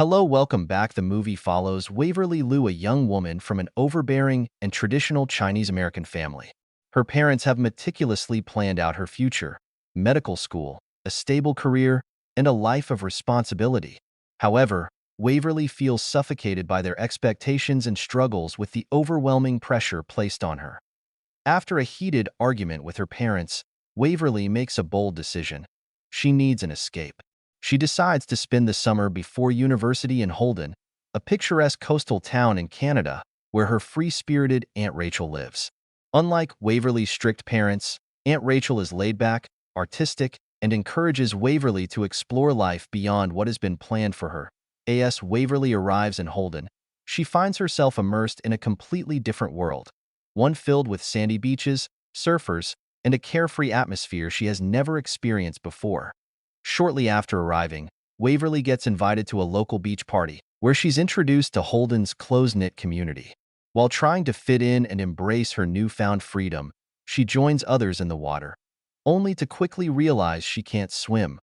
Hello, welcome back. The movie follows Waverly Liu, a young woman from an overbearing and traditional Chinese-American family. Her parents have meticulously planned out her future, medical school, a stable career, and a life of responsibility. However, Waverly feels suffocated by their expectations and struggles with the overwhelming pressure placed on her. After a heated argument with her parents, Waverly makes a bold decision. She needs an escape. She decides to spend the summer before university in Holden, a picturesque coastal town in Canada where her free-spirited Aunt Rachel lives. Unlike Waverly's strict parents, Aunt Rachel is laid-back, artistic, and encourages Waverly to explore life beyond what has been planned for her. As Waverly arrives in Holden, she finds herself immersed in a completely different world, one filled with sandy beaches, surfers, and a carefree atmosphere she has never experienced before. Shortly after arriving, Waverly gets invited to a local beach party, where she's introduced to Holden's close-knit community. While trying to fit in and embrace her newfound freedom, she joins others in the water, only to quickly realize she can't swim.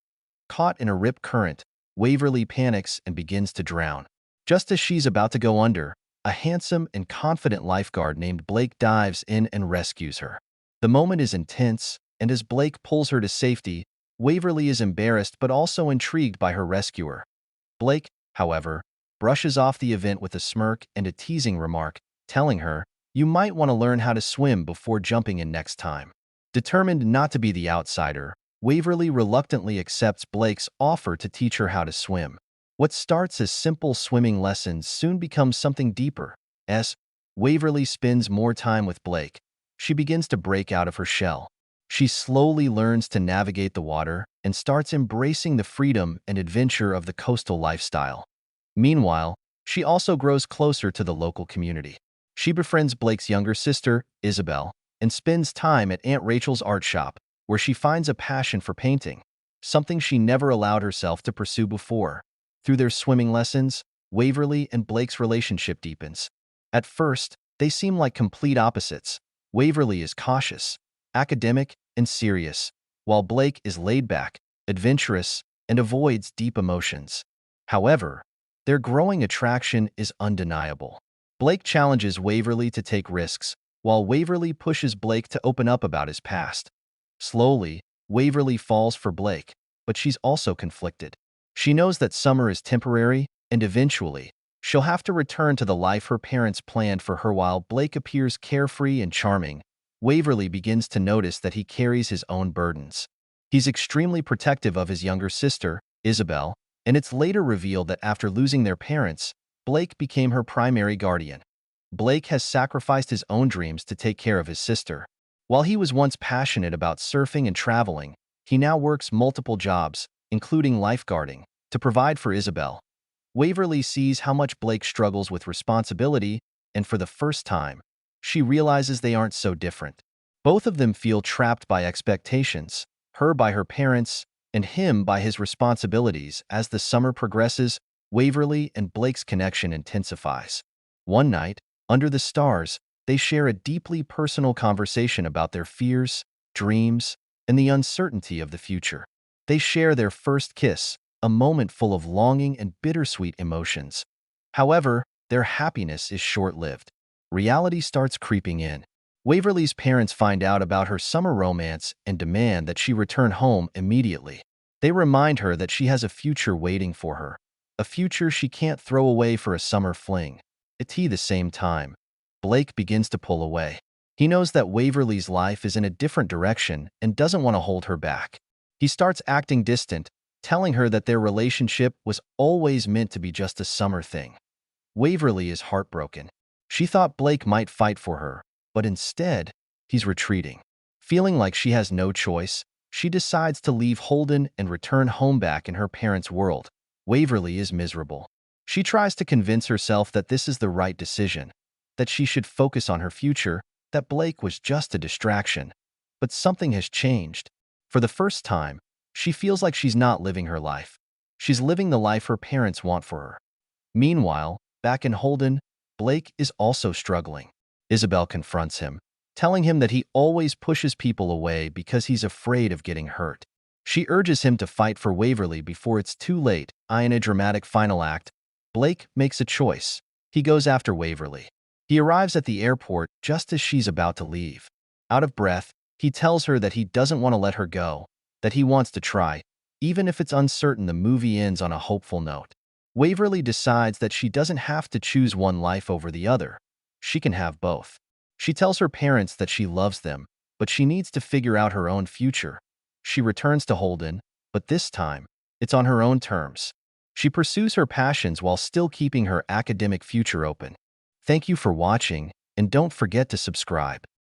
Caught in a rip current, Waverly panics and begins to drown. Just as she's about to go under, a handsome and confident lifeguard named Blake dives in and rescues her. The moment is intense, and as Blake pulls her to safety, Waverly is embarrassed but also intrigued by her rescuer. Blake, however, brushes off the event with a smirk and a teasing remark, telling her, "You might want to learn how to swim before jumping in next time." Determined not to be the outsider, Waverly reluctantly accepts Blake's offer to teach her how to swim. What starts as simple swimming lessons soon becomes something deeper. As Waverly spends more time with Blake, she begins to break out of her shell. She slowly learns to navigate the water and starts embracing the freedom and adventure of the coastal lifestyle. Meanwhile, she also grows closer to the local community. She befriends Blake's younger sister, Isabel, and spends time at Aunt Rachel's art shop, where she finds a passion for painting, something she never allowed herself to pursue before. Through their swimming lessons, Waverly and Blake's relationship deepens. At first, they seem like complete opposites. Waverly is cautious, academic, and serious, while Blake is laid-back, adventurous, and avoids deep emotions. However, their growing attraction is undeniable. Blake challenges Waverly to take risks, while Waverly pushes Blake to open up about his past. Slowly, Waverly falls for Blake, but she's also conflicted. She knows that summer is temporary, and eventually, she'll have to return to the life her parents planned for her. While Blake appears carefree and charming, Waverly begins to notice that he carries his own burdens. He's extremely protective of his younger sister, Isabel, and it's later revealed that after losing their parents, Blake became her primary guardian. Blake has sacrificed his own dreams to take care of his sister. While he was once passionate about surfing and traveling, he now works multiple jobs, including lifeguarding, to provide for Isabel. Waverly sees how much Blake struggles with responsibility, and for the first time, she realizes they aren't so different. Both of them feel trapped by expectations, her by her parents, and him by his responsibilities. As the summer progresses, Waverly and Blake's connection intensifies. One night, under the stars, they share a deeply personal conversation about their fears, dreams, and the uncertainty of the future. They share their first kiss, a moment full of longing and bittersweet emotions. However, their happiness is short-lived. Reality starts creeping in. Waverly's parents find out about her summer romance and demand that she return home immediately. They remind her that she has a future waiting for her, a future she can't throw away for a summer fling. At the same time, Blake begins to pull away. He knows that Waverly's life is in a different direction and doesn't want to hold her back. He starts acting distant, telling her that their relationship was always meant to be just a summer thing. Waverly is heartbroken. She thought Blake might fight for her, but instead, he's retreating. Feeling like she has no choice, she decides to leave Holden and return home back in her parents' world. Waverly is miserable. She tries to convince herself that this is the right decision, that she should focus on her future, that Blake was just a distraction. But something has changed. For the first time, she feels like she's not living her life. She's living the life her parents want for her. Meanwhile, back in Holden, Blake is also struggling. Isabel confronts him, telling him that he always pushes people away because he's afraid of getting hurt. She urges him to fight for Waverly before it's too late. In a dramatic final act, Blake makes a choice. He goes after Waverly. He arrives at the airport just as she's about to leave. Out of breath, he tells her that he doesn't want to let her go, that he wants to try, even if it's uncertain. The movie ends on a hopeful note. Waverly decides that she doesn't have to choose one life over the other. She can have both. She tells her parents that she loves them, but she needs to figure out her own future. She returns to Holden, but this time, it's on her own terms. She pursues her passions while still keeping her academic future open. Thank you for watching, and don't forget to subscribe.